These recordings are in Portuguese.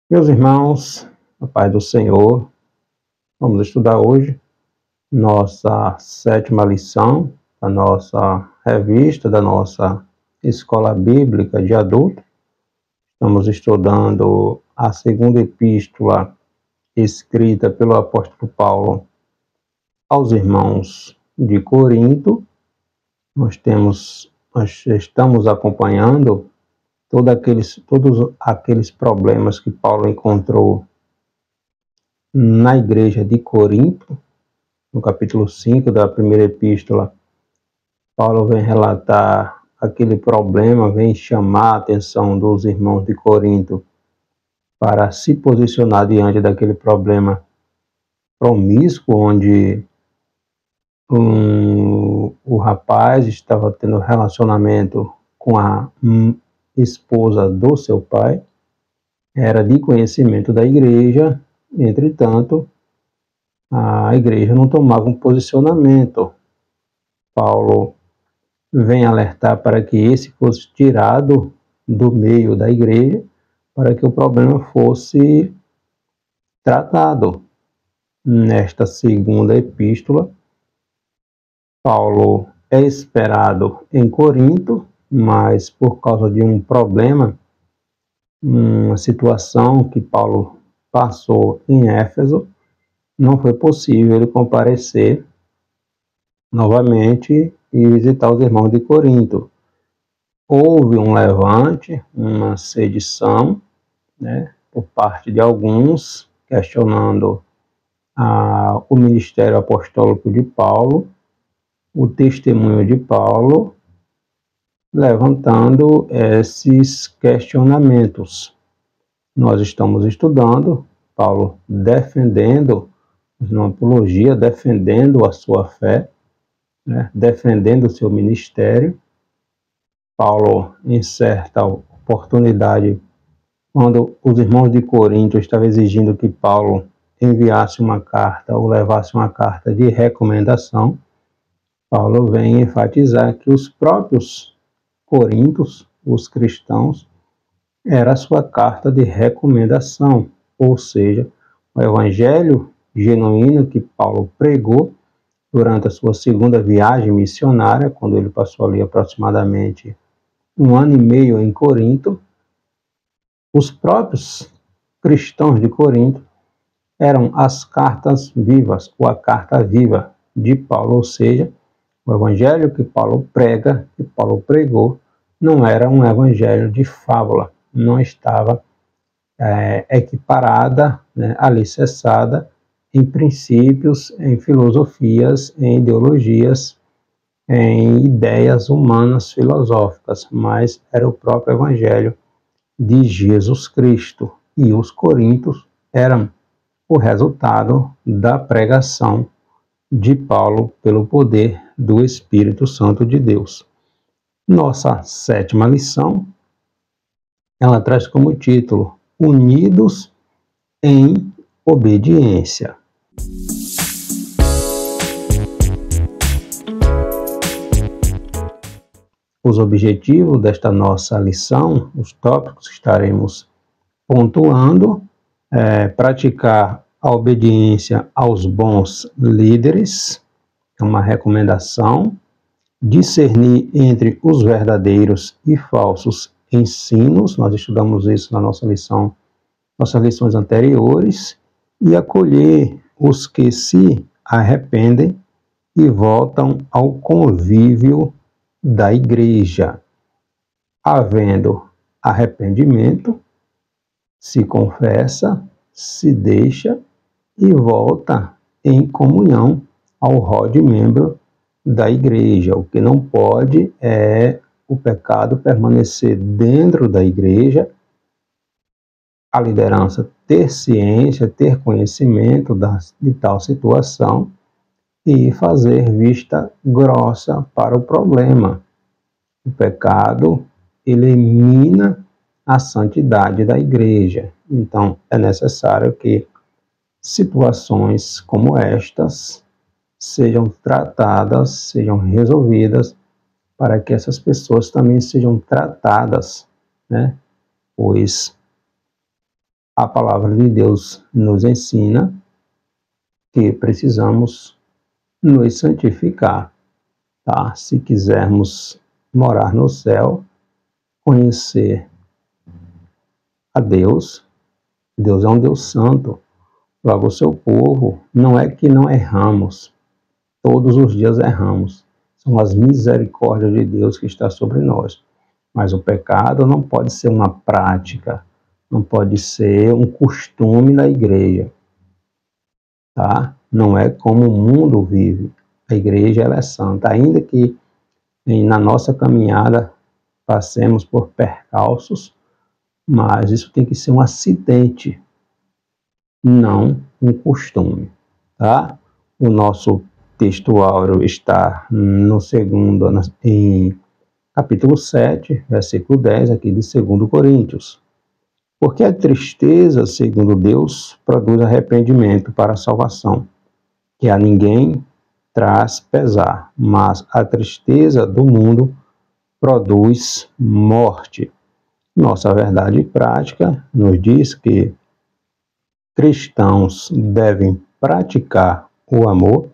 Meus irmãos, a paz do Senhor, vamos estudar hoje nossa sétima lição da nossa revista, da nossa escola bíblica de adulto. Estamos estudando a segunda epístola escrita pelo apóstolo Paulo aos irmãos de Corinto. Nós estamos acompanhando todos aqueles problemas que Paulo encontrou na igreja de Corinto. No capítulo 5 da primeira epístola, Paulo vem relatar aquele problema, vem chamar a atenção dos irmãos de Corinto para se posicionar diante daquele problema promíscuo, onde o rapaz estava tendo relacionamento com a esposa do seu pai, era de conhecimento da igreja. Entretanto, a igreja não tomava um posicionamento. Paulo vem alertar para que esse fosse tirado do meio da igreja, para que o problema fosse tratado. Nesta segunda epístola, Paulo é esperado em Corinto, mas por causa de um problema, uma situação que Paulo passou em Éfeso, não foi possível ele comparecer novamente e visitar os irmãos de Corinto. Houve um levante, uma sedição, por parte de alguns, questionando o ministério apostólico de Paulo, o testemunho de Paulo, levantando esses questionamentos. Nós estamos estudando Paulo defendendo uma apologia, defendendo a sua fé, defendendo o seu ministério. Paulo, em certa oportunidade, quando os irmãos de Corinto estavam exigindo que Paulo enviasse uma carta ou levasse uma carta de recomendação, Paulo vem enfatizar que os próprios coríntios, os cristãos, era a sua carta de recomendação, ou seja, o evangelho genuíno que Paulo pregou durante a sua segunda viagem missionária, quando ele passou ali aproximadamente 1 ano e meio em Corinto. Os próprios cristãos de Corinto eram as cartas vivas, ou a carta viva de Paulo, ou seja, o evangelho que Paulo prega, que Paulo pregou, não era um evangelho de fábula, não estava equiparada, alicerçada em princípios, em filosofias, em ideologias, em ideias humanas filosóficas, mas era o próprio evangelho de Jesus Cristo. E os coríntios eram o resultado da pregação de Paulo pelo poder do Espírito Santo de Deus. Nossa sétima lição, ela traz como título Unidos em Obediência. Os objetivos desta nossa lição, os tópicos que estaremos pontuando, praticar a obediência aos bons líderes, é uma recomendação, discernir entre os verdadeiros e falsos ensinos, nós estudamos isso na nossas lições anteriores, e acolher os que se arrependem e voltam ao convívio da igreja. Havendo arrependimento, se confessa, se deixa e volta em comunhão ao rol de membro da igreja. O que não pode é o pecado permanecer dentro da igreja, a liderança ter ciência, ter conhecimento de tal situação e fazer vista grossa para o problema. O pecado elimina a santidade da igreja. Então, é necessário que situações como estas sejam tratadas, sejam resolvidas, para que essas pessoas também sejam tratadas, pois A palavra de Deus nos ensina que precisamos nos santificar, tá? Se quisermos morar no céu, conhecer a Deus, Deus é um Deus santo. Logo, o seu povo, não é que não erramos, todos os dias erramos. São as misericórdias de Deus que está sobre nós. Mas o pecado não pode ser uma prática, não pode ser um costume da igreja, tá? Não é como o mundo vive. A igreja, ela é santa, ainda que na nossa caminhada passemos por percalços, mas isso tem que ser um acidente, não um costume, tá? O nosso texto áureo está no segundo, em capítulo 7, versículo 10, aqui de 2 Coríntios. Porque a tristeza, segundo Deus, produz arrependimento para a salvação, que a ninguém traz pesar, mas a tristeza do mundo produz morte. Nossa verdade prática nos diz que cristãos devem praticar o amor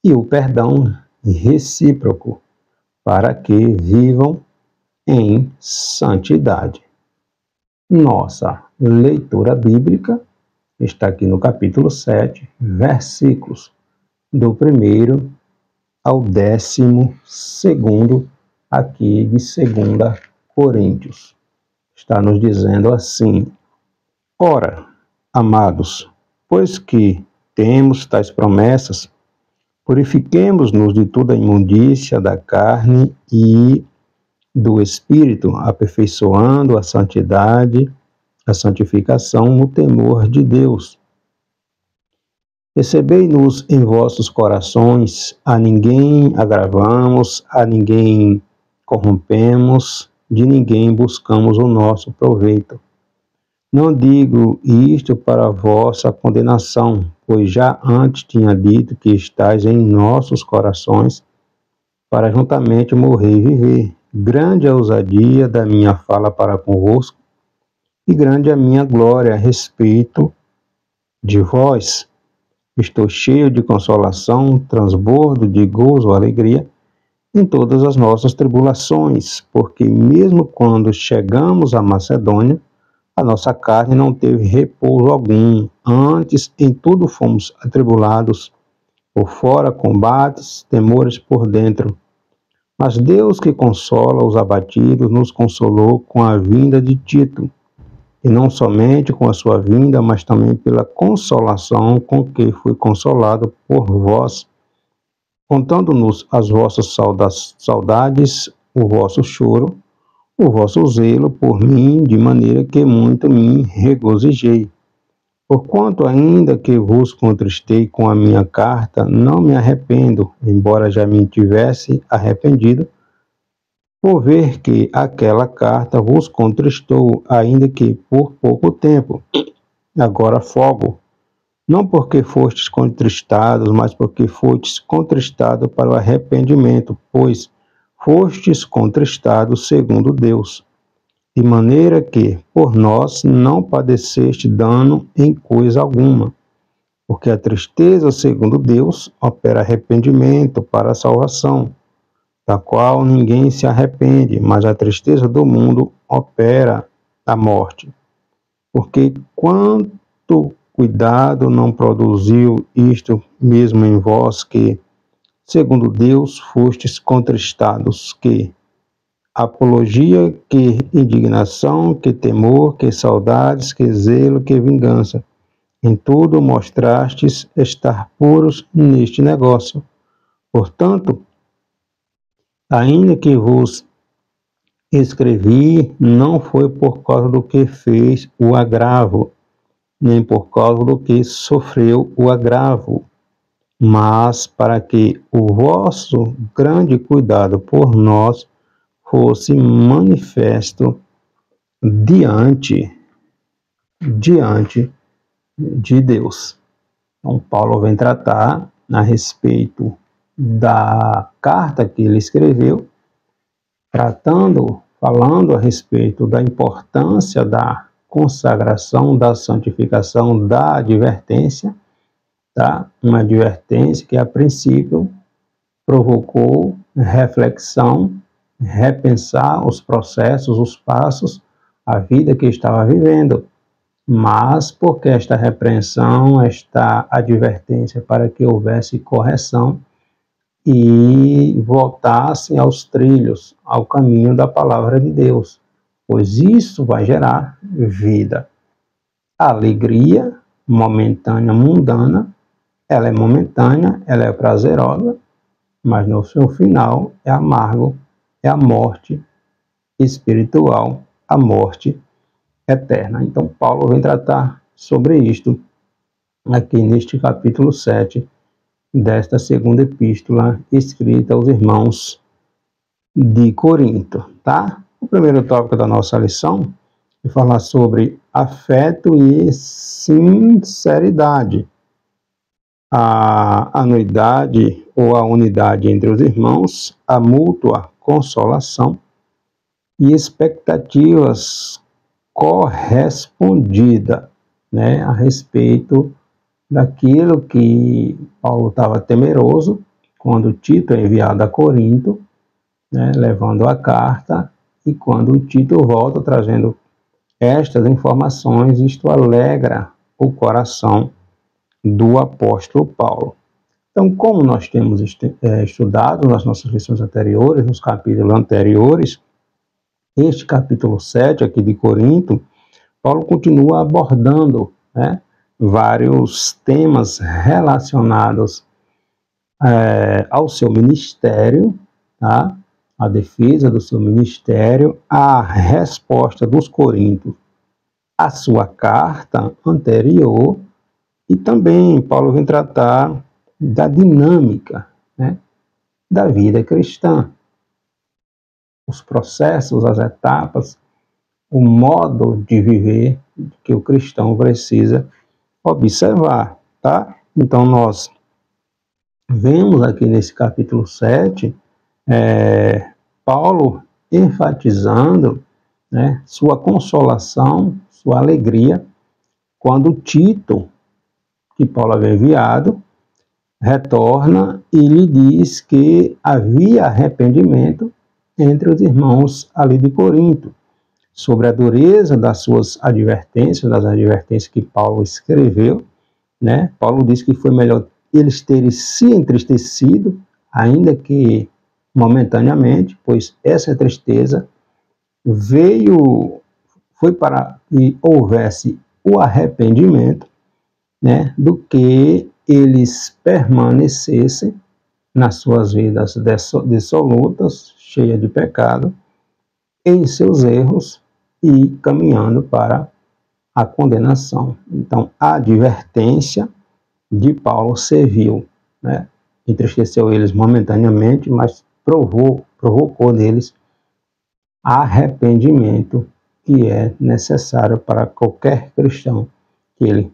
e o perdão recíproco para que vivam em santidade. Nossa leitura bíblica está aqui no capítulo 7, versículos do 1º ao 12º, aqui de 2 Coríntios. Está nos dizendo assim: ora, amados, pois que temos tais promessas, purifiquemo-nos de toda a imundícia da carne e do Espírito, aperfeiçoando a santidade, a santificação no temor de Deus. Recebei-nos em vossos corações, a ninguém agravamos, a ninguém corrompemos, de ninguém buscamos o nosso proveito. Não digo isto para a vossa condenação, pois já antes tinha dito que estáis em nossos corações, para juntamente morrer e viver. Grande a ousadia da minha fala para convosco, e grande a minha glória a respeito de vós. Estou cheio de consolação, transbordo de gozo, alegria, em todas as nossas tribulações, porque mesmo quando chegamos à Macedônia, a nossa carne não teve repouso algum, antes em tudo fomos atribulados, por fora combates, temores por dentro. Mas Deus, que consola os abatidos, nos consolou com a vinda de Tito, e não somente com a sua vinda, mas também pela consolação com que fui consolado por vós, contando-nos as vossas saudades, o vosso choro, o vosso zelo por mim, de maneira que muito me regozijei. Porquanto, ainda que vos contristei com a minha carta, não me arrependo, embora já me tivesse arrependido, por ver que aquela carta vos contristou, ainda que por pouco tempo. Agora fogo, não porque fostes contristados, mas porque fostes contristados para o arrependimento, pois fostes contristados segundo Deus, de maneira que, por nós, não padeceste dano em coisa alguma, porque a tristeza, segundo Deus, opera arrependimento para a salvação, da qual ninguém se arrepende, mas a tristeza do mundo opera a morte. Porque quanto cuidado não produziu isto mesmo em vós que, segundo Deus, fostes contristados, que apologia, que indignação, que temor, que saudades, que zelo, que vingança. Em tudo mostrastes estar puros neste negócio. Portanto, ainda que vos escrevi, não foi por causa do que fez o agravo, nem por causa do que sofreu o agravo, mas para que o vosso grande cuidado por nós fosse manifesto diante de Deus. Então, Paulo vem tratar a respeito da carta que ele escreveu, falando a respeito da importância da consagração, da santificação, da advertência, tá? Uma advertência que, a princípio, provocou reflexão, repensar os processos, os passos, a vida que estava vivendo. Mas, porque esta repreensão, esta advertência para que houvesse correção e voltassem aos trilhos, ao caminho da palavra de Deus, pois isso vai gerar vida. A alegria momentânea, mundana, ela é momentânea, ela é prazerosa, mas no seu final é amargo, é a morte espiritual, a morte eterna. Então, Paulo vem tratar sobre isto aqui neste capítulo 7 desta segunda epístola escrita aos irmãos de Corinto, tá? O primeiro tópico da nossa lição é falar sobre afeto e sinceridade, a anuidade ou a unidade entre os irmãos, a mútua consolação e expectativas correspondidas, né, a respeito daquilo que Paulo estava temeroso quando Tito é enviado a Corinto, né, levando a carta, e quando Tito volta trazendo estas informações, isto alegra o coração do apóstolo Paulo. Então, como nós temos estudado nas nossas lições anteriores, nos capítulos anteriores, este capítulo 7 aqui de Corinto, Paulo continua abordando, né, vários temas relacionados ao seu ministério, tá? A defesa do seu ministério, a resposta dos coríntios à sua carta anterior, e também Paulo vem tratar da dinâmica, né, da vida cristã, os processos, as etapas, o modo de viver que o cristão precisa observar, tá? Então, nós vemos aqui nesse capítulo 7, Paulo enfatizando, né, sua consolação, sua alegria, quando Tito, que Paulo havia enviado, retorna e lhe diz que havia arrependimento entre os irmãos ali de Corinto, sobre a dureza das suas advertências, das advertências que Paulo escreveu, né? Paulo diz que foi melhor eles terem se entristecido, ainda que momentaneamente, pois essa tristeza foi para que houvesse o arrependimento, né, do que eles permanecessem nas suas vidas dissolutas, cheias de pecado, em seus erros e caminhando para a condenação. Então, a advertência de Paulo serviu, né? Entristeceu eles momentaneamente, mas provocou neles arrependimento, que é necessário para qualquer cristão, que ele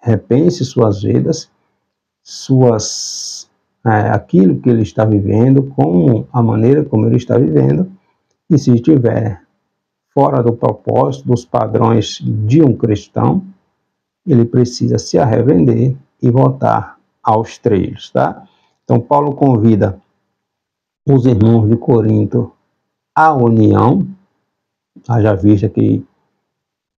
repense suas vidas, aquilo que ele está vivendo, a maneira como ele está vivendo, e se estiver fora do propósito, dos padrões de um cristão, ele precisa se arrepender e voltar aos trilhos, tá? Então, Paulo convida os irmãos de Corinto à união, haja vista que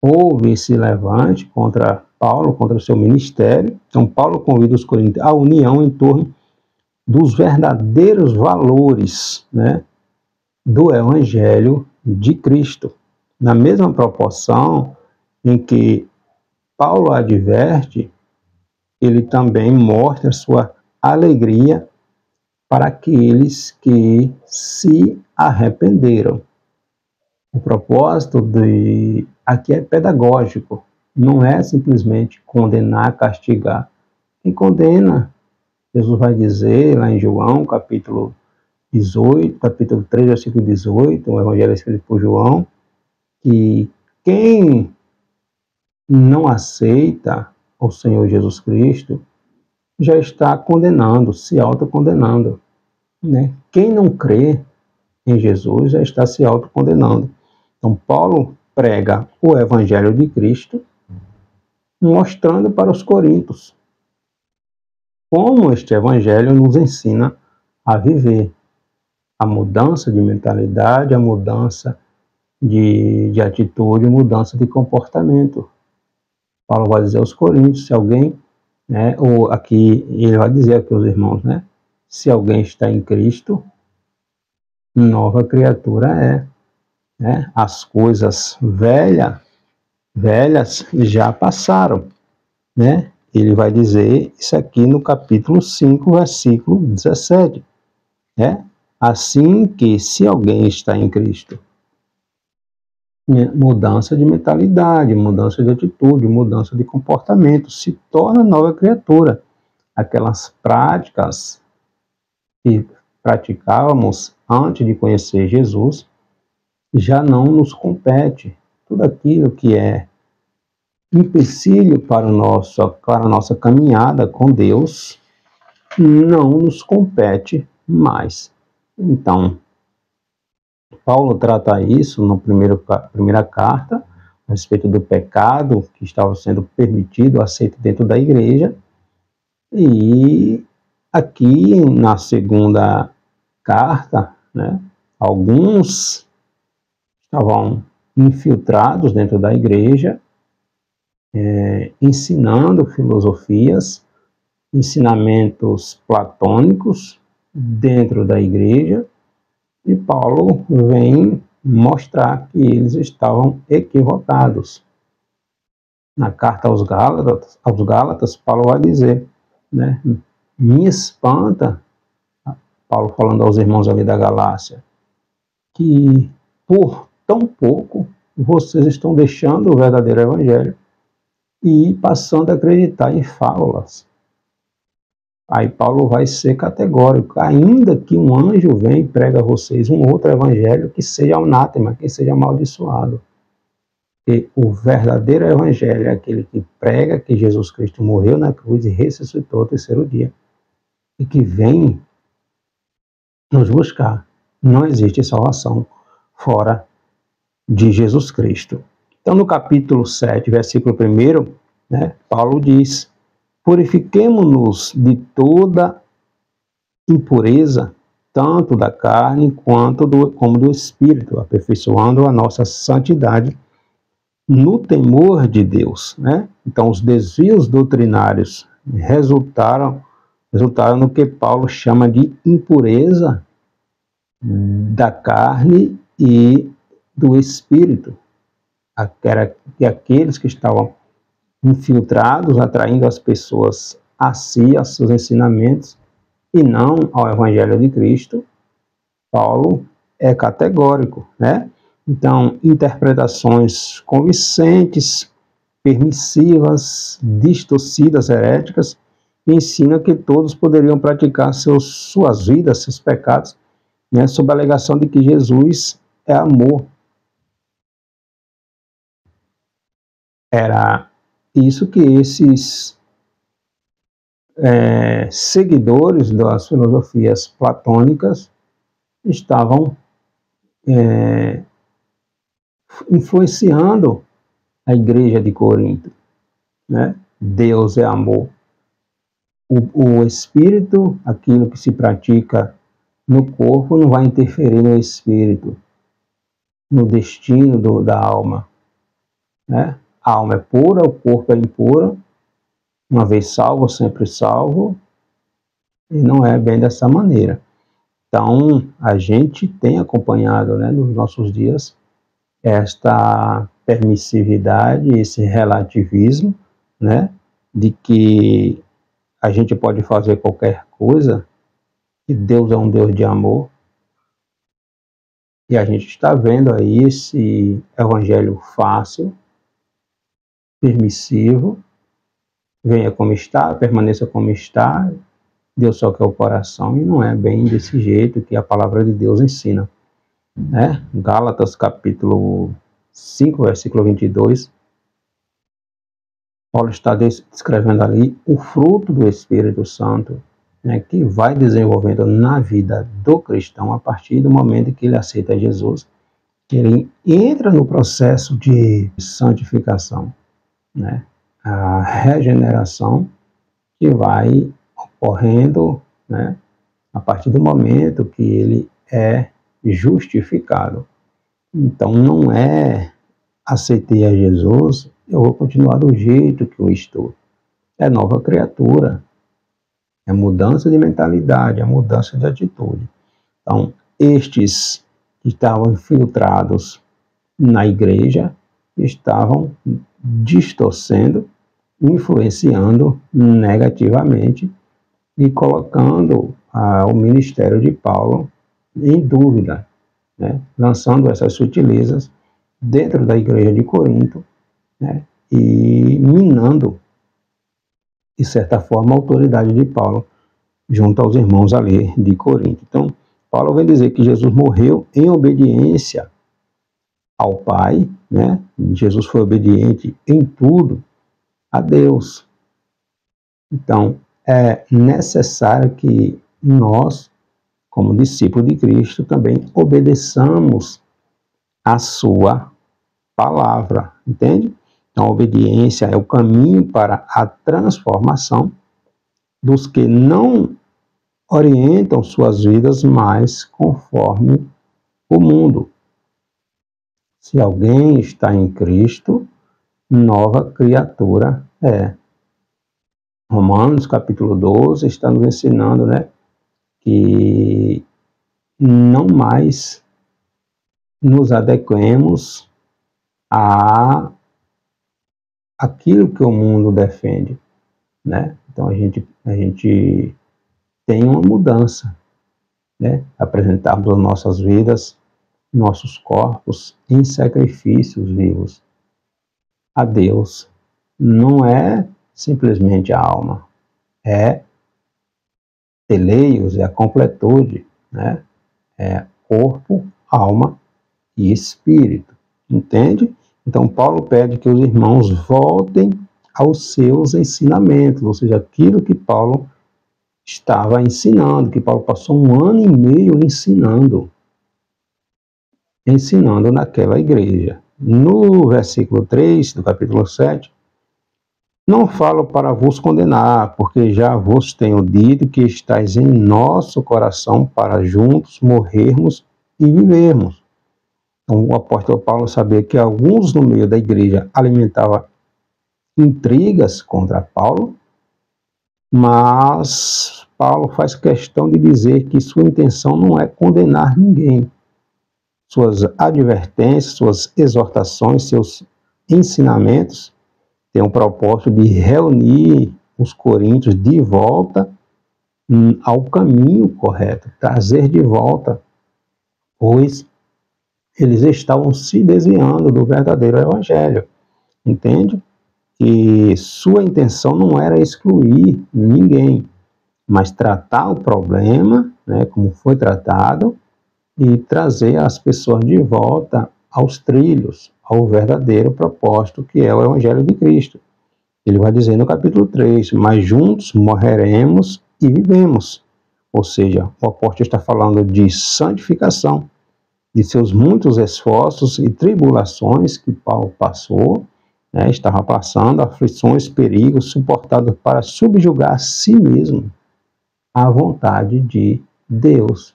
houve esse levante contra Paulo, contra o seu ministério. Então, Paulo convida os coríntios à união em torno dos verdadeiros valores, né, do Evangelho de Cristo. Na mesma proporção em que Paulo adverte, ele também mostra sua alegria para aqueles que se arrependeram. O propósito aqui é pedagógico, não é simplesmente condenar, castigar. Quem condena, Jesus vai dizer lá em João, capítulo 18, capítulo 3, versículo 18, o Evangelho escrito por João, que quem não aceita o Senhor Jesus Cristo já está condenando, se autocondenando, né? Quem não crê em Jesus já está se autocondenando. Então, Paulo prega o Evangelho de Cristo, mostrando para os coríntios como este Evangelho nos ensina a viver a mudança de mentalidade, a mudança de atitude, mudança de comportamento. Paulo vai dizer aos coríntios, se alguém, né, ou aqui ele vai dizer aqui aos irmãos, né, se alguém está em Cristo, nova criatura é, né, as coisas velhas já passaram, né? Ele vai dizer isso aqui no capítulo 5, versículo 17, né? Assim que, se alguém está em Cristo, mudança de mentalidade, mudança de atitude, mudança de comportamento, se torna nova criatura. Aquelas práticas que praticávamos antes de conhecer Jesus já não nos compete. Tudo aquilo que é empecilho para a nossa caminhada com Deus não nos compete mais. Então, Paulo trata isso na primeira carta, a respeito do pecado que estava sendo permitido, aceito dentro da igreja, e aqui na segunda carta, né, alguns estavam infiltrados dentro da igreja, ensinando filosofias, ensinamentos platônicos dentro da igreja, e Paulo vem mostrar que eles estavam equivocados. Na carta aos Gálatas, Paulo vai dizer, né, me espanta, Paulo falando aos irmãos ali da Galácia, que por tão pouco vocês estão deixando o verdadeiro evangelho e passando a acreditar em fábulas. Aí Paulo vai ser categórico, ainda que um anjo venha e prega a vocês um outro evangelho que seja anátema, que seja amaldiçoado. E o verdadeiro evangelho é aquele que prega que Jesus Cristo morreu na cruz e ressuscitou ao terceiro dia, e que vem nos buscar. Não existe salvação fora de Jesus Cristo. Então, no capítulo 7, versículo 1, né, Paulo diz: purifiquemo-nos de toda impureza, tanto da carne como do espírito, aperfeiçoando a nossa santidade no temor de Deus, né? Então, os desvios doutrinários resultaram no que Paulo chama de impureza da carne e do espírito. Aqueles que estavam infiltrados, atraindo as pessoas a si, aos seus ensinamentos, e não ao Evangelho de Cristo, Paulo é categórico, né? Então, interpretações convincentes, permissivas, distorcidas, heréticas, ensinam que todos poderiam praticar suas vidas, seus pecados, né, sob a alegação de que Jesus é amor. Era isso que esses seguidores das filosofias platônicas estavam influenciando a igreja de Corinto, né? Deus é amor. O espírito, aquilo que se pratica no corpo, não vai interferir no espírito, no destino da alma, né? A alma é pura, o corpo é impuro, uma vez salvo, sempre salvo, e não é bem dessa maneira. Então, a gente tem acompanhado, né, nos nossos dias, esta permissividade, esse relativismo, né, de que a gente pode fazer qualquer coisa, que Deus é um Deus de amor, e a gente está vendo aí esse evangelho fácil, permissivo, venha como está, permaneça como está, Deus só quer o coração, e não é bem desse jeito que a palavra de Deus ensina, né? Gálatas capítulo 5, versículo 22, Paulo está descrevendo ali o fruto do Espírito Santo, né, que vai desenvolvendo na vida do cristão a partir do momento que ele aceita Jesus ele entra no processo de santificação, né? A regeneração que vai ocorrendo, né, a partir do momento que ele é justificado. Então, não é aceitei a Jesus, eu vou continuar do jeito que eu estou. É nova criatura, é mudança de mentalidade, é mudança de atitude. Então, estes que estavam infiltrados na igreja estavam distorcendo, influenciando negativamente e colocando o ministério de Paulo em dúvida, né? Lançando essas sutilezas dentro da igreja de Corinto, né? E minando, de certa forma, a autoridade de Paulo junto aos irmãos ali de Corinto. Então, Paulo vai dizer que Jesus morreu em obediência ao Pai, né? Jesus foi obediente em tudo a Deus. Então, é necessário que nós, como discípulos de Cristo, também obedeçamos a sua palavra, entende? Então, a obediência é o caminho para a transformação dos que não orientam suas vidas mais conforme o mundo. Se alguém está em Cristo, nova criatura é. Romanos capítulo 12 está nos ensinando, né, que não mais nos adequemos a aquilo que o mundo defende, né? Então a gente tem uma mudança, né? Apresentarmos as nossas vidas, nossos corpos em sacrifícios vivos a Deus. Não é simplesmente a alma, é teleios, é a completude, né? É corpo, alma e espírito, entende? Então Paulo pede que os irmãos voltem aos seus ensinamentos, ou seja, aquilo que Paulo estava ensinando, que Paulo passou 1 ano e meio ensinando naquela igreja. No versículo 3 do capítulo 7, não falo para vos condenar, porque já vos tenho dito que estáis em nosso coração para juntos morrermos e vivermos. Então, o apóstolo Paulo sabia que alguns no meio da igreja alimentavam intrigas contra Paulo, mas Paulo faz questão de dizer que sua intenção não é condenar ninguém. Suas advertências, suas exortações, seus ensinamentos têm o propósito de reunir os coríntios de volta ao caminho correto, trazer de volta, pois eles estavam se desviando do verdadeiro evangelho, entende? Que sua intenção não era excluir ninguém, mas tratar o problema, né, como foi tratado, e trazer as pessoas de volta aos trilhos, ao verdadeiro propósito que é o Evangelho de Cristo. Ele vai dizer no capítulo 3, mas juntos morreremos e vivemos. Ou seja, o apóstolo está falando de santificação, de seus muitos esforços e tribulações que Paulo passou, né, estava passando, aflições, perigos, suportados para subjugar a si mesmo à vontade de Deus.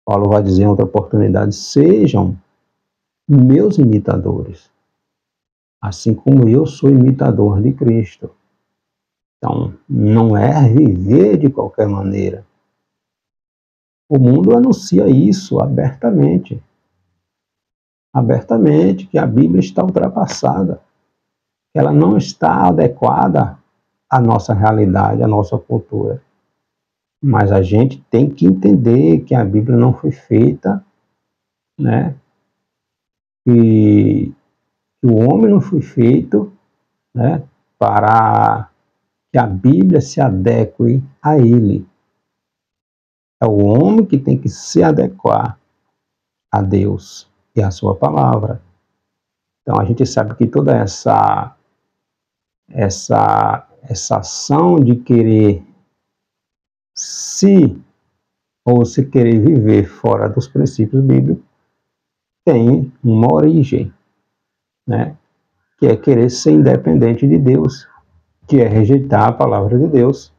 Paulo vai dizer em outra oportunidade, sejam meus imitadores, assim como eu sou imitador de Cristo. Então, não é viver de qualquer maneira. O mundo anuncia isso abertamente. Abertamente, que a Bíblia está ultrapassada. Ela não está adequada à nossa realidade, à nossa cultura. Mas a gente tem que entender que a Bíblia não foi feita, né? E o homem não foi feito, né, para que a Bíblia se adeque a ele. É o homem que tem que se adequar a Deus e a sua palavra. Então a gente sabe que toda essa ação de querer se querer viver fora dos princípios bíblicos tem uma origem, né? Que é querer ser independente de Deus, que é rejeitar a palavra de Deus,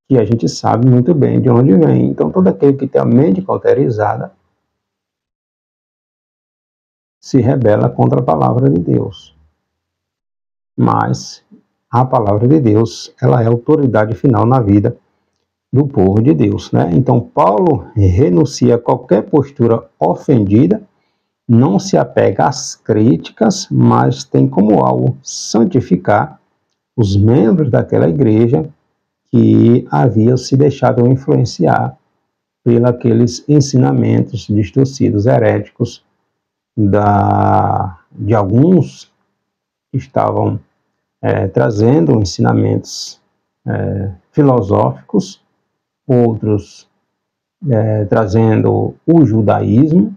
que a gente sabe muito bem de onde vem. Então, todo aquele que tem a mente cauterizada se rebela contra a palavra de Deus. Mas a palavra de Deus, ela é a autoridade final na vida do povo de Deus, né? Então, Paulo renuncia a qualquer postura ofendida, não se apega às críticas, mas tem como alvo santificar os membros daquela igreja que haviam se deixado influenciar pelos aqueles ensinamentos distorcidos, heréticos, de alguns que estavam trazendo ensinamentos filosóficos, outros trazendo o judaísmo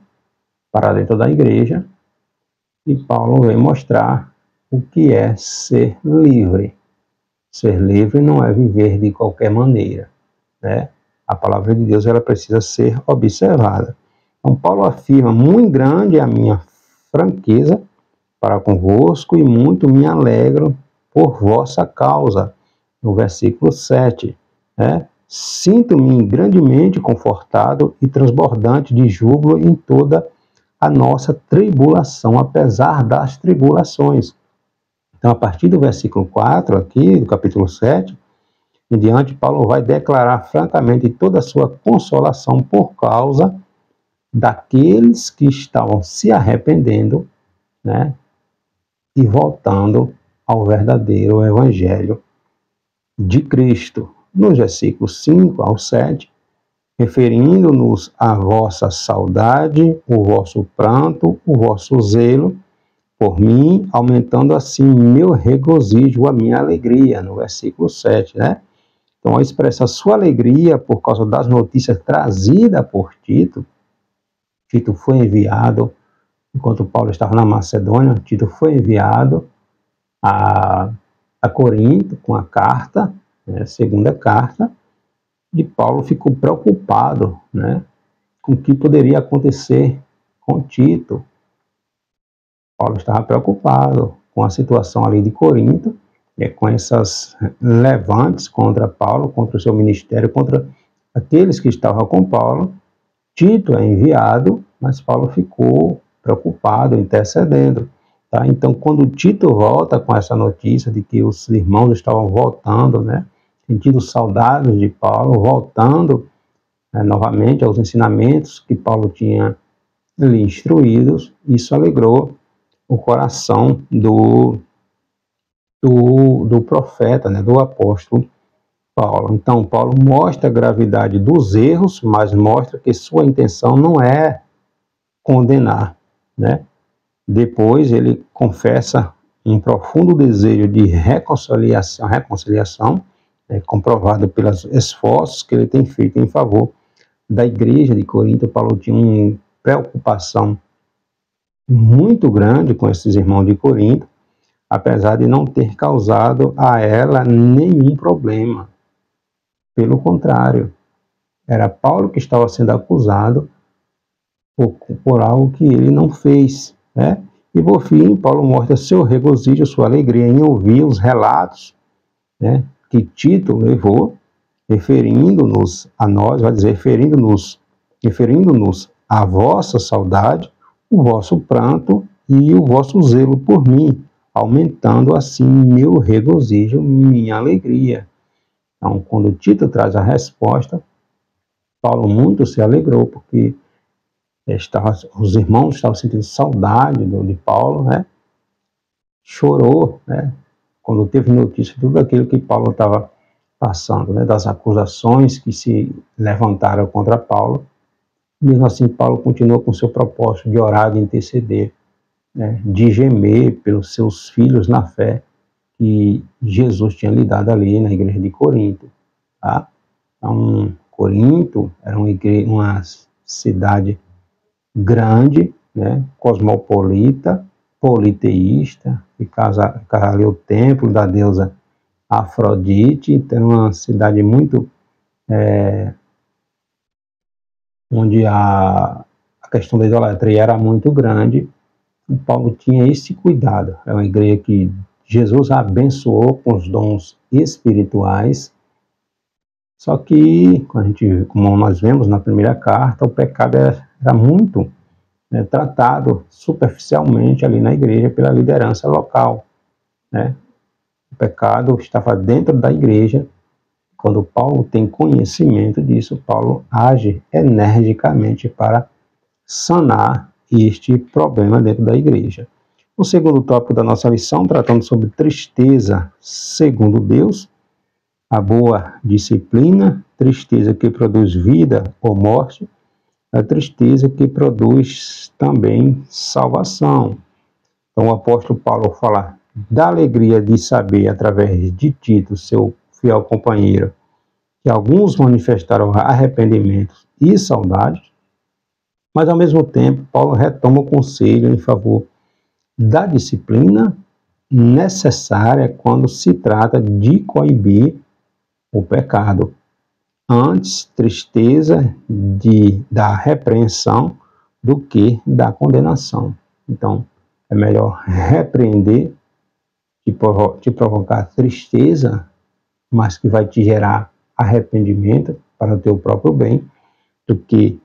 para dentro da igreja, e Paulo vem mostrar o que é ser livre. Ser livre não é viver de qualquer maneira, né? A palavra de Deus, ela precisa ser observada. Então, Paulo afirma: muito grande é a minha franqueza para convosco e muito me alegro por vossa causa. No versículo 7, né? Sinto-me grandemente confortado e transbordante de júbilo em toda a nossa tribulação, apesar das tribulações. Então, a partir do versículo 4 aqui, do capítulo 7, em diante, Paulo vai declarar francamente toda a sua consolação por causa daqueles que estavam se arrependendo, né, e voltando ao verdadeiro evangelho de Cristo. Nos versículos 5 ao 7, referindo-nos à vossa saudade, o vosso pranto, o vosso zelo por mim, aumentando assim meu regozijo, a minha alegria, no versículo 7, né? Então, expressa a sua alegria por causa das notícias trazidas por Tito. Tito foi enviado, enquanto Paulo estava na Macedônia, Tito foi enviado a Corinto com a carta, né, a segunda carta, e Paulo ficou preocupado, né, com o que poderia acontecer com Tito. Paulo estava preocupado com a situação ali de Corinto, com essas levantes contra Paulo, contra o seu ministério, contra aqueles que estavam com Paulo. Tito é enviado, mas Paulo ficou preocupado, intercedendo. Tá? Então, quando Tito volta com essa notícia de que os irmãos estavam voltando, né, sentindo saudades de Paulo, voltando novamente aos ensinamentos que Paulo tinha lhe instruídos, isso alegrou o coração do profeta, né, do apóstolo Paulo. Então, Paulo mostra a gravidade dos erros, mas mostra que sua intenção não é condenar, né? Depois ele confessa um profundo desejo de reconciliação, comprovado pelos esforços que ele tem feito em favor da igreja de Corinto. Paulo tinha uma preocupação muito grande com esses irmãos de Corinto, apesar de não ter causado a ela nenhum problema. Pelo contrário, era Paulo que estava sendo acusado por algo que ele não fez, né? E por fim, Paulo mostra seu regozijo, sua alegria em ouvir os relatos, né, que Tito levou, referindo-nos a nós, vai dizer, referindo-nos à vossa saudade, o vosso pranto e o vosso zelo por mim, aumentando assim meu regozijo, minha alegria. Então, quando Tito traz a resposta, Paulo muito se alegrou, porque os irmãos estavam sentindo saudade de Paulo, né? Chorou, né, quando teve notícia de tudo aquilo que Paulo estava passando, né, das acusações que se levantaram contra Paulo. Mesmo assim, Paulo continuou com seu propósito de orar, de interceder, né, de gemer pelos seus filhos na fé que Jesus tinha lhe dado ali na igreja de Corinto. Tá? Então, Corinto era uma cidade grande, né, cosmopolita, politeísta, ficava ali o templo da deusa Afrodite. Então, uma cidade muito onde a questão da idolatria era muito grande, e Paulo tinha esse cuidado. É uma igreja que Jesus abençoou com os dons espirituais, só que, como nós vemos na primeira carta, o pecado era muito, né, tratado superficialmente ali na igreja pela liderança local, né? O pecado estava dentro da igreja. Quando Paulo tem conhecimento disso, Paulo age energicamente para sanar este problema dentro da igreja. O segundo tópico da nossa lição, tratando sobre tristeza segundo Deus, a boa disciplina, tristeza que produz vida ou morte, a tristeza que produz também salvação. Então o apóstolo Paulo fala da alegria de saber, através de Tito, seu fiel companheiro, que alguns manifestaram arrependimento e saudade, mas ao mesmo tempo Paulo retoma o conselho em favor da disciplina necessária quando se trata de coibir o pecado. Antes, tristeza da repreensão do que da condenação. Então, é melhor repreender, te provocar tristeza, mas que vai te gerar arrependimento para o teu próprio bem, do que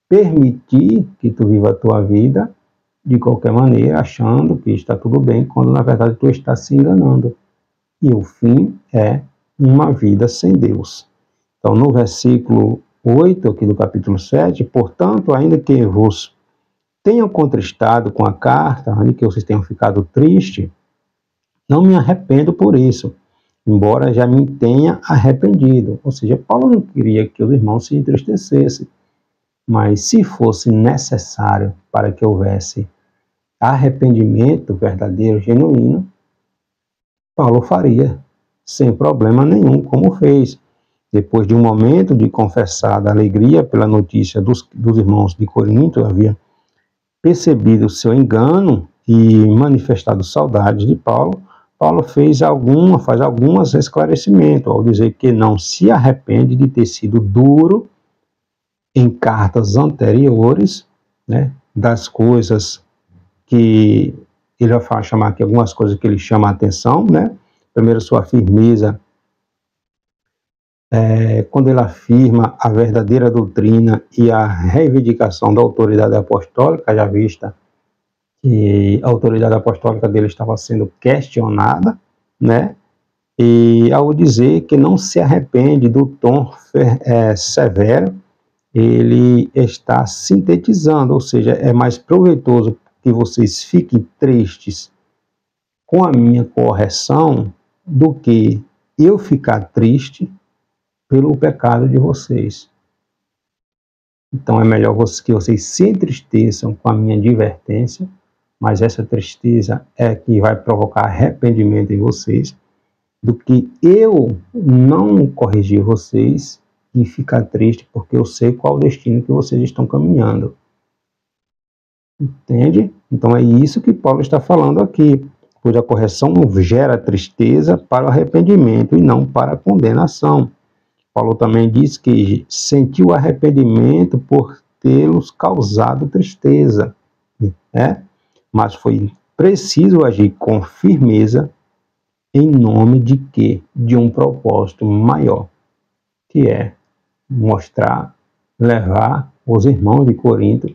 permitir que tu viva a tua vida de qualquer maneira, achando que está tudo bem, quando na verdade tu está se enganando. E o fim é uma vida sem Deus. Então, no versículo 8 aqui do capítulo 7, portanto, ainda que vos tenham contristado com a carta, ainda que vocês tenham ficado tristes, não me arrependo por isso, embora já me tenha arrependido. Ou seja, Paulo não queria que os irmãos se entristecessem, mas se fosse necessário para que houvesse arrependimento verdadeiro, genuíno, Paulo faria, sem problema nenhum, como fez. Depois de um momento de confessada alegria pela notícia dos irmãos de Corinto, havia percebido o seu engano e manifestado saudades de Paulo, Paulo faz alguns esclarecimentos, ao dizer que não se arrepende de ter sido duro em cartas anteriores, né, das coisas que ele vai chamar aqui, algumas coisas que ele chama a atenção, né? Primeiro, sua firmeza, quando ele afirma a verdadeira doutrina e a reivindicação da autoridade apostólica, já vista que a autoridade apostólica dele estava sendo questionada, né? E ao dizer que não se arrepende do tom severo, ele está sintetizando, ou seja, é mais proveitoso que vocês fiquem tristes com a minha correção do que eu ficar triste pelo pecado de vocês. Então é melhor que vocês se entristeçam com a minha advertência, mas essa tristeza é que vai provocar arrependimento em vocês, do que eu não corrigir vocês e ficar triste porque eu sei qual o destino que vocês estão caminhando. Entende? Então é isso que Paulo está falando aqui, pois a correção gera tristeza para o arrependimento e não para a condenação. Paulo também diz que sentiu arrependimento por tê-los causado tristeza, né? Mas foi preciso agir com firmeza em nome de quê? De um propósito maior, que é levar os irmãos de Corinto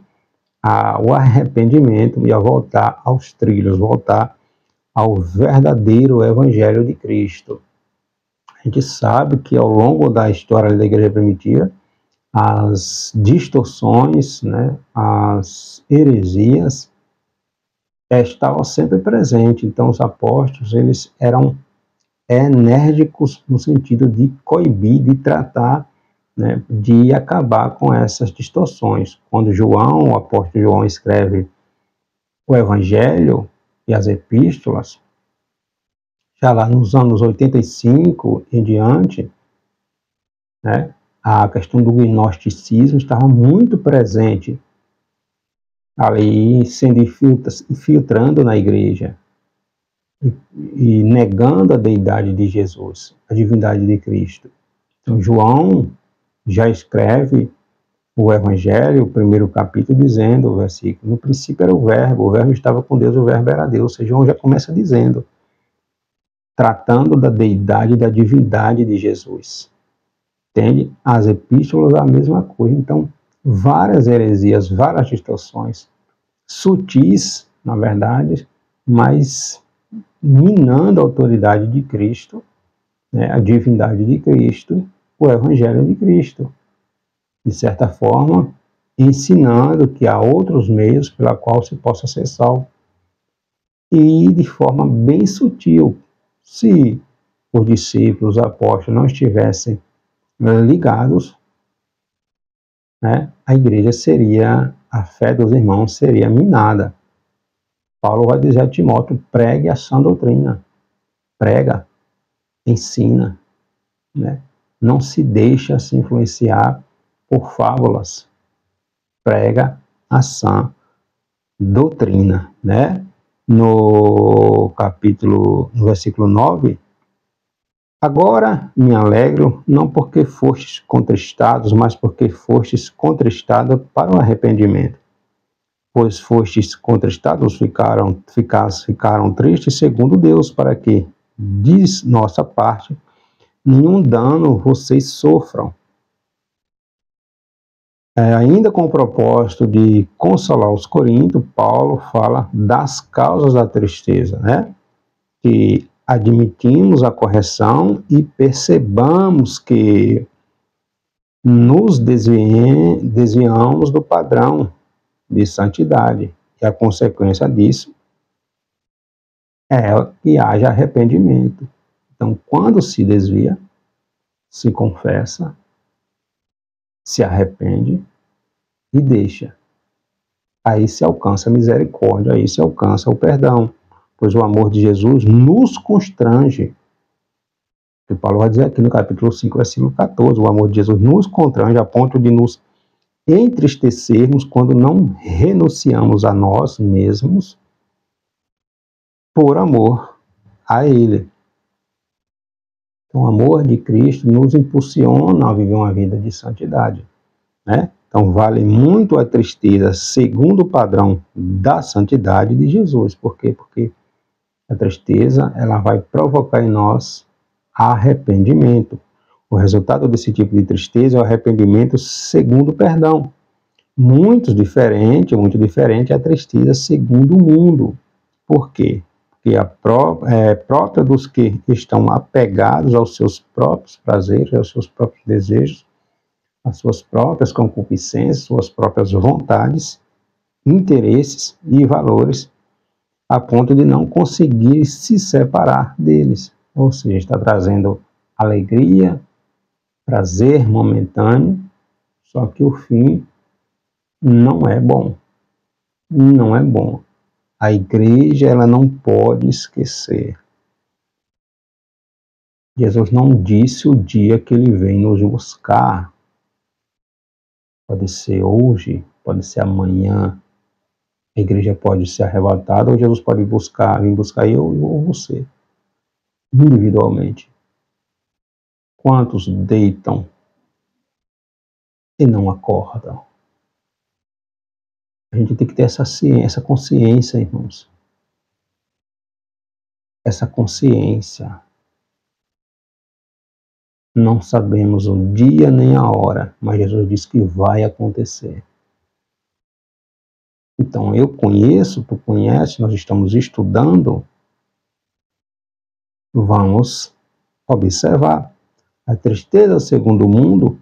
ao arrependimento e a voltar aos trilhos, voltar ao verdadeiro evangelho de Cristo. A gente sabe que ao longo da história da igreja primitiva, as distorções, né, as heresias estavam sempre presentes. Então os apóstolos, eles eram enérgicos no sentido de coibir, de tratar, né, de acabar com essas distorções. Quando o apóstolo João escreve o Evangelho e as epístolas, já lá nos anos 85 em diante, né, a questão do gnosticismo estava muito presente ali, sendo infiltrando na igreja e negando a deidade de Jesus, a divindade de Cristo. Então João já escreve o Evangelho, o primeiro capítulo, dizendo, o versículo, no princípio era o Verbo estava com Deus, o Verbo era Deus. Ou seja, João já começa dizendo, tratando da deidade e da divindade de Jesus. Entende? As epístolas, a mesma coisa. Então, várias heresias, várias distorções, sutis, na verdade, mas minando a autoridade de Cristo, né, a divindade de Cristo, o Evangelho de Cristo. De certa forma, ensinando que há outros meios pela qual se possa ser salvo. E de forma bem sutil. Se os discípulos, os apóstolos não estivessem ligados, né, a igreja seria, a fé dos irmãos seria minada. Paulo vai dizer a Timóteo, pregue a sã doutrina. Prega, ensina, né? Não se deixa se influenciar por fábulas. Prega a sã doutrina, né? No versículo 9, agora me alegro, não porque fostes contristados, mas porque fostes contristados para o arrependimento. Pois fostes contristados, ficaram tristes segundo Deus, para que, de nossa parte, nenhum dano vocês sofram. Ainda com o propósito de consolar os coríntios, Paulo fala das causas da tristeza, né? Que admitimos a correção e percebamos que nos desviamos do padrão de santidade. E a consequência disso é que haja arrependimento. Então, quando se desvia, se confessa, se arrepende e deixa. Aí se alcança a misericórdia, aí se alcança o perdão, pois o amor de Jesus nos constrange. O Paulo vai dizer aqui no capítulo 5, versículo 14, o amor de Jesus nos constrange a ponto de nos entristecermos quando não renunciamos a nós mesmos por amor a Ele. Então, o amor de Cristo nos impulsiona a viver uma vida de santidade, né? Então, vale muito a tristeza segundo o padrão da santidade de Jesus. Por quê? Porque a tristeza, ela vai provocar em nós arrependimento. O resultado desse tipo de tristeza é o arrependimento segundo o perdão. Muito diferente é a tristeza segundo o mundo. Por quê? Porque é própria dos que estão apegados aos seus próprios prazeres, aos seus próprios desejos, às suas próprias concupiscências, suas próprias vontades, interesses e valores, a ponto de não conseguir se separar deles. Ou seja, está trazendo alegria, prazer momentâneo, só que o fim não é bom. Não é bom. A igreja, ela não pode esquecer. Jesus não disse o dia que ele vem nos buscar. Pode ser hoje, pode ser amanhã. A igreja pode ser arrebatada, ou Jesus pode vir buscar eu ou você, individualmente. Quantos deitam e não acordam? A gente tem que ter essa ciência, essa consciência, irmãos. Essa consciência. Não sabemos o dia nem a hora, mas Jesus disse que vai acontecer. Então, eu conheço, tu conhece, nós estamos estudando. Vamos observar. A tristeza segundo o mundo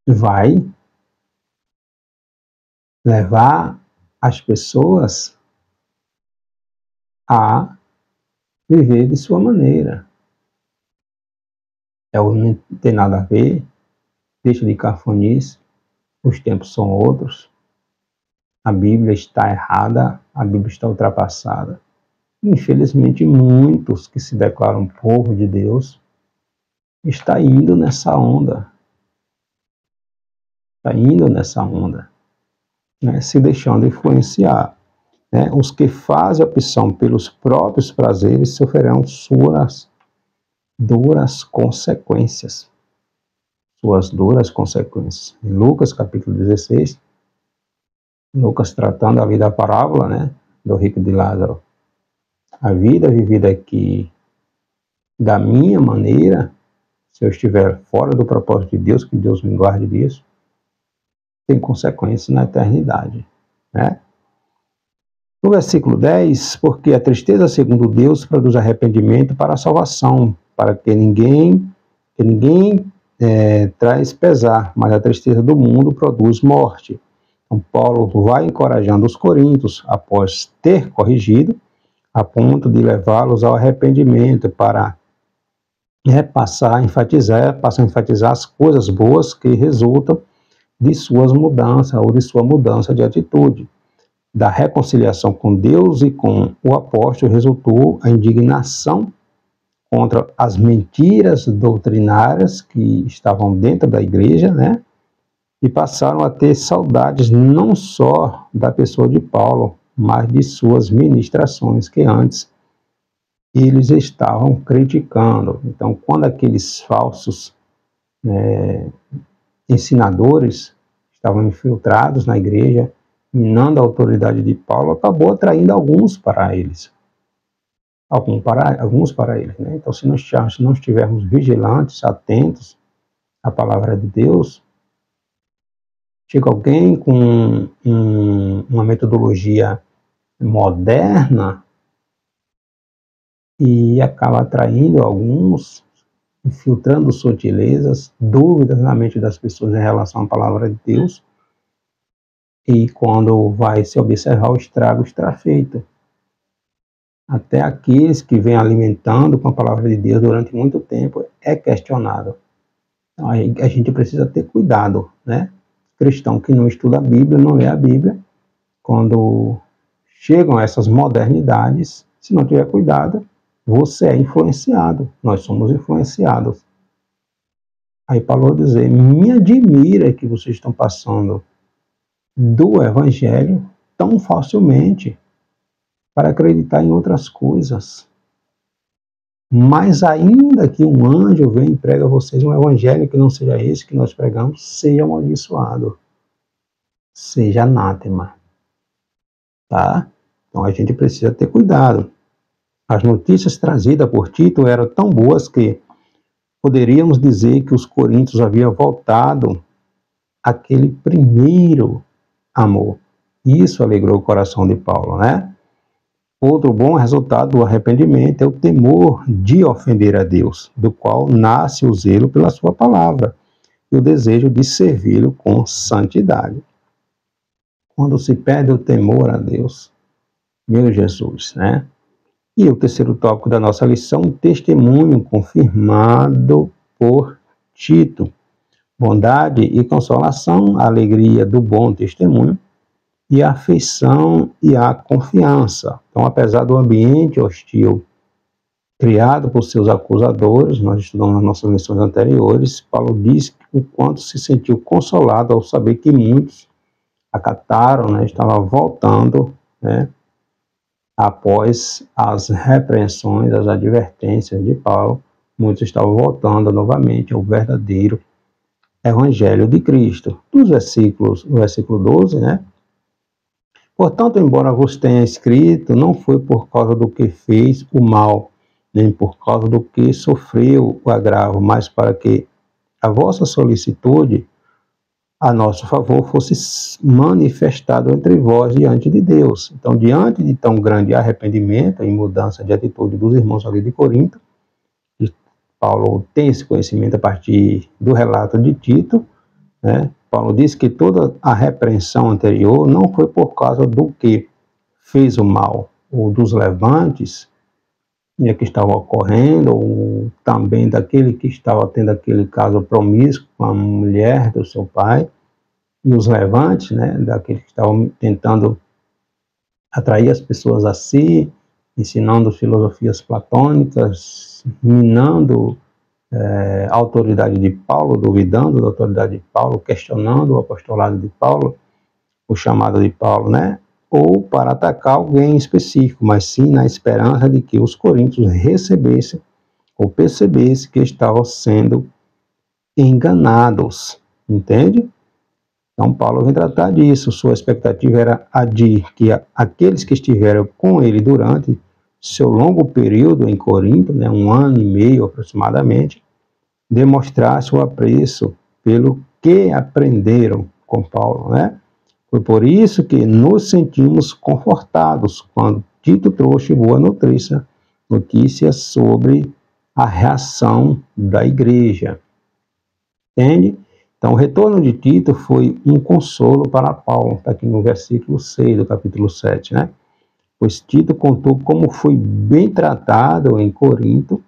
vai levar as pessoas a viver de sua maneira. Não tem nada a ver, deixa de cafonice, os tempos são outros, a Bíblia está errada, a Bíblia está ultrapassada. Infelizmente, muitos que se declaram povo de Deus estão indo nessa onda. Está indo nessa onda, né, se deixando influenciar. Né? Os que fazem opção pelos próprios prazeres sofrerão suas duras consequências. suas duras consequências. Em Lucas, capítulo 16, Lucas tratando ali da parábola, né, do rico de Lázaro. A vida vivida aqui da minha maneira, se eu estiver fora do propósito de Deus, que Deus me guarde disso, tem consequências na eternidade, né? No versículo 10, porque a tristeza segundo Deus produz arrependimento para a salvação, para que ninguém traz pesar, mas a tristeza do mundo produz morte. Então, Paulo vai encorajando os coríntios, após ter corrigido, a ponto de levá-los ao arrependimento, para passar a enfatizar as coisas boas que resultam de suas mudanças, ou de sua mudança de atitude. Da reconciliação com Deus e com o apóstolo resultou a indignação contra as mentiras doutrinárias que estavam dentro da igreja, né? E passaram a ter saudades não só da pessoa de Paulo, mas de suas ministrações que antes eles estavam criticando. Então, quando aqueles falsos ensinadores estavam infiltrados na igreja, minando a autoridade de Paulo, acabou atraindo alguns para eles. Alguns para eles, né? Então, se não estivermos vigilantes, atentos à palavra de Deus, chega alguém com uma metodologia moderna e acaba atraindo alguns, infiltrando sutilezas, dúvidas na mente das pessoas em relação à palavra de Deus, e quando vai se observar, o estrago está feito. Até aqueles que vêm alimentando com a palavra de Deus durante muito tempo é questionado. Então, a gente precisa ter cuidado, né? Cristão que não estuda a Bíblia, não lê a Bíblia, quando chegam essas modernidades, se não tiver cuidado, você é influenciado, nós somos influenciados. Aí Paulo vai dizer, me admira que vocês estão passando do Evangelho tão facilmente para acreditar em outras coisas. Mas ainda que um anjo venha e pregue a vocês um Evangelho que não seja esse que nós pregamos, seja amaldiçoado, seja anátema. Tá? Então a gente precisa ter cuidado. As notícias trazidas por Tito eram tão boas que poderíamos dizer que os coríntios haviam voltado àquele primeiro amor. Isso alegrou o coração de Paulo, né? Outro bom resultado do arrependimento é o temor de ofender a Deus, do qual nasce o zelo pela sua palavra e o desejo de servi-lo com santidade. Quando se perde o temor a Deus, meu Jesus, né? E o terceiro tópico da nossa lição, testemunho confirmado por Tito. Bondade e consolação, a alegria do bom testemunho, e a afeição e a confiança. Então, apesar do ambiente hostil criado por seus acusadores, nós estudamos nas nossas lições anteriores, Paulo diz o quanto se sentiu consolado ao saber que muitos acataram, né, estavam voltando, né, após as repreensões, as advertências de Paulo, muitos estavam voltando novamente ao verdadeiro Evangelho de Cristo. No versículo 12, né? Portanto, embora vos tenha escrito, não foi por causa do que fez o mal, nem por causa do que sofreu o agravo, mas para que a vossa solicitude a nosso favor fosse manifestado entre vós diante de Deus. Então, diante de tão grande arrependimento e mudança de atitude dos irmãos ali de Corinto, Paulo tem esse conhecimento a partir do relato de Tito, né? Paulo diz que toda a repreensão anterior não foi por causa do que fez o mal, ou dos levantes que estavam ocorrendo, ou também daquele que estava tendo aquele caso promíscuo com a mulher do seu pai, e os levantes, né, daqueles que estavam tentando atrair as pessoas a si, ensinando filosofias platônicas, minando a autoridade de Paulo, duvidando da autoridade de Paulo, questionando o apostolado de Paulo, o chamado de Paulo, né? Ou para atacar alguém específico, mas sim na esperança de que os coríntios recebessem ou percebessem que estavam sendo enganados, entende? Então, Paulo vem tratar disso. Sua expectativa era a de que aqueles que estiveram com ele durante seu longo período em Corinto, né, 1 ano e meio aproximadamente, demonstrassem o apreço pelo que aprenderam com Paulo, né? Foi por isso que nos sentimos confortados quando Tito trouxe boa notícia sobre a reação da igreja. Entende? Então, o retorno de Tito foi um consolo para Paulo, está aqui no versículo 6 do capítulo 7, né? Pois Tito contou como foi bem tratado em Corinto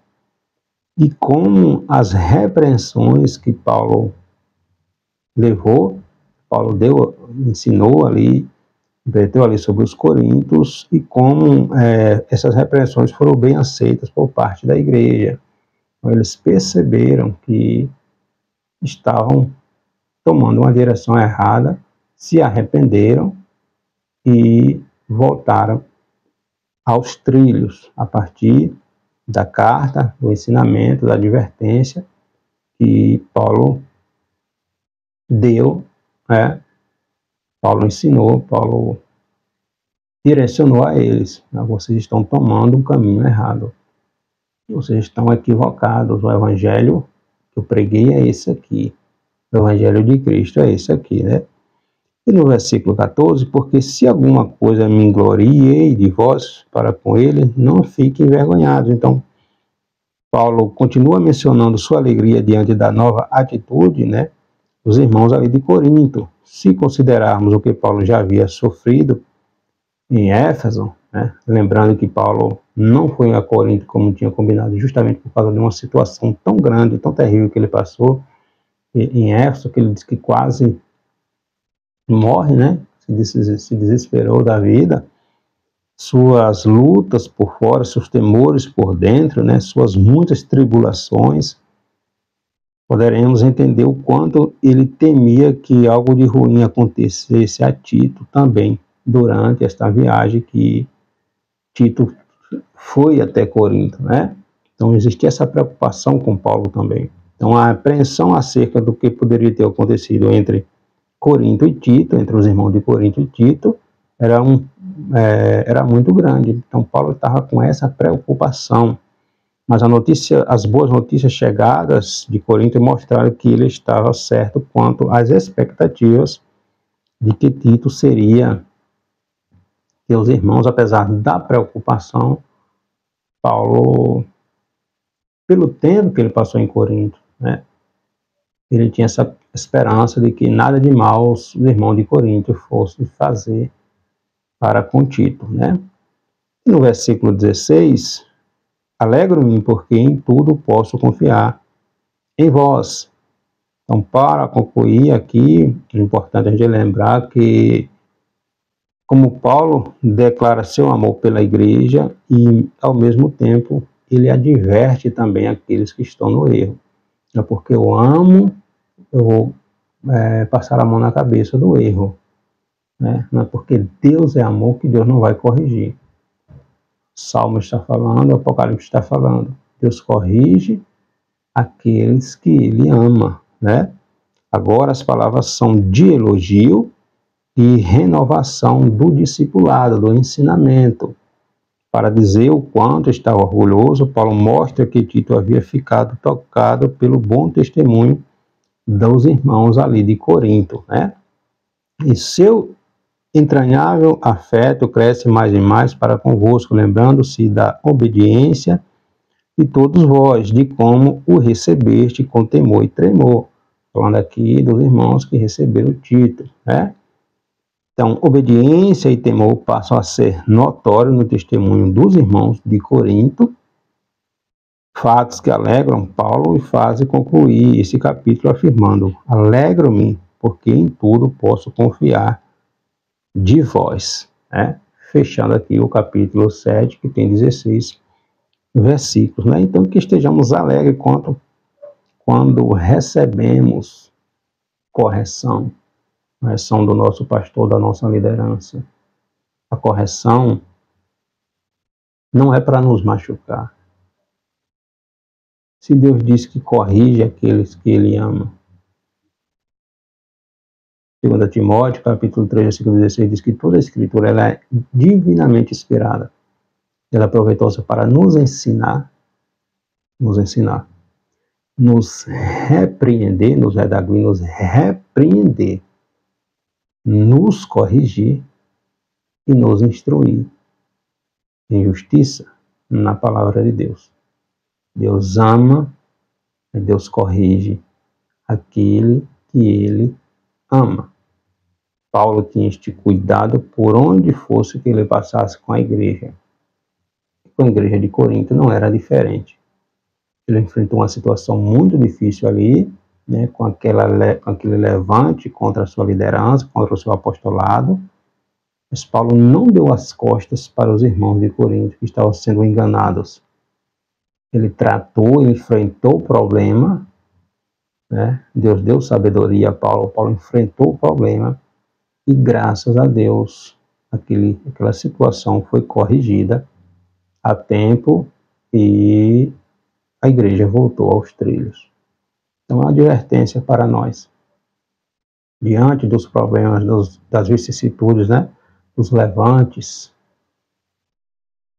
e como as repreensões que Paulo levou, ensinou ali, verteu ali sobre os coríntios e como essas repreensões foram bem aceitas por parte da igreja. Então, eles perceberam que estavam tomando uma direção errada, se arrependeram e voltaram aos trilhos, a partir da carta, do ensinamento, da advertência que Paulo deu, né? Paulo ensinou, Paulo direcionou a eles. Vocês estão tomando um caminho errado. Vocês estão equivocados. O evangelho que eu preguei é esse aqui. O evangelho de Cristo é esse aqui, né? E no versículo 14, porque se alguma coisa me gloriei de vós para com ele, não fiquem envergonhados. Então, Paulo continua mencionando sua alegria diante da nova atitude, né, dos irmãos ali de Corinto. Se considerarmos o que Paulo já havia sofrido em Éfeso, né, lembrando que Paulo não foi a Corinto como tinha combinado, justamente por causa de uma situação tão grande, tão terrível que ele passou em Éfeso, que ele diz que quase morre, né, se desesperou da vida, suas lutas por fora, seus temores por dentro, né, suas muitas tribulações, poderemos entender o quanto ele temia que algo de ruim acontecesse a Tito também, durante esta viagem que Tito foi até Corinto, né? Então existia essa preocupação com Paulo também. Então a apreensão acerca do que poderia ter acontecido entre Corinto e Tito, entre os irmãos de Corinto e Tito, era muito grande. Então Paulo estava com essa preocupação. Mas as boas notícias chegadas de Corinto mostraram que ele estava certo quanto às expectativas de que Tito seria seus irmãos, apesar da preocupação. Paulo, pelo tempo que ele passou em Corinto, né, ele tinha essa esperança de que nada de mal os irmãos de Corinto fossem fazer para com Tito, né? E no versículo 16, alegro-me porque em tudo posso confiar em vós. Então, para concluir aqui, é importante a gente lembrar que, como Paulo declara seu amor pela igreja e, ao mesmo tempo, ele adverte também aqueles que estão no erro. É porque eu amo, eu vou passar a mão na cabeça do erro. Né? Não é porque Deus é amor que Deus não vai corrigir. Salmo está falando, Apocalipse está falando. Deus corrige aqueles que ele ama, né? Agora as palavras são de elogio e renovação do discipulado, do ensinamento. Para dizer o quanto estava orgulhoso, Paulo mostra que Tito havia ficado tocado pelo bom testemunho dos irmãos ali de Corinto, né? E seu entranhável afeto cresce mais e mais para convosco, lembrando-se da obediência de todos vós, de como o recebeste com temor e tremor. Falando aqui dos irmãos que receberam o título, né? Então, obediência e temor passam a ser notórios no testemunho dos irmãos de Corinto, fatos que alegram Paulo e fazem concluir esse capítulo afirmando: alegro-me, porque em tudo posso confiar de vós, né? Fechando aqui o capítulo 7, que tem 16 versículos, né? Então, que estejamos alegres quando recebemos correção do nosso pastor, da nossa liderança. A correção não é para nos machucar. Se Deus diz que corrige aqueles que Ele ama. 2 Timóteo, capítulo 3, versículo 16, diz que toda a Escritura ela é divinamente inspirada. Ela aproveitou-se para nos ensinar, nos repreender, nos redarguir, nos repreender, nos corrigir e nos instruir em justiça na palavra de Deus. Deus ama, Deus corrige aquele que Ele ama. Paulo tinha este cuidado por onde fosse que ele passasse com a igreja. Com a igreja de Corinto não era diferente. Ele enfrentou uma situação muito difícil ali, né, com aquele levante contra a sua liderança, contra o seu apostolado. Mas Paulo não deu as costas para os irmãos de Corinto que estavam sendo enganados. Ele tratou, ele enfrentou o problema, né? Deus deu sabedoria a Paulo, Paulo enfrentou o problema e graças a Deus aquela situação foi corrigida a tempo e a igreja voltou aos trilhos. Então, é uma advertência para nós. Diante dos problemas, das vicissitudes, né? Dos levantes,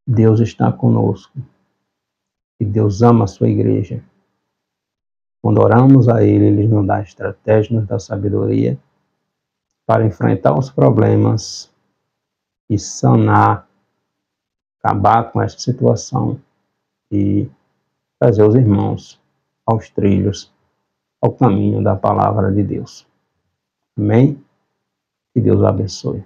Deus está conosco. E Deus ama a sua igreja. Quando oramos a Ele nos dá estratégia, nos dá sabedoria para enfrentar os problemas e sanar, acabar com essa situação e trazer os irmãos aos trilhos, ao caminho da palavra de Deus. Amém? Que Deus abençoe.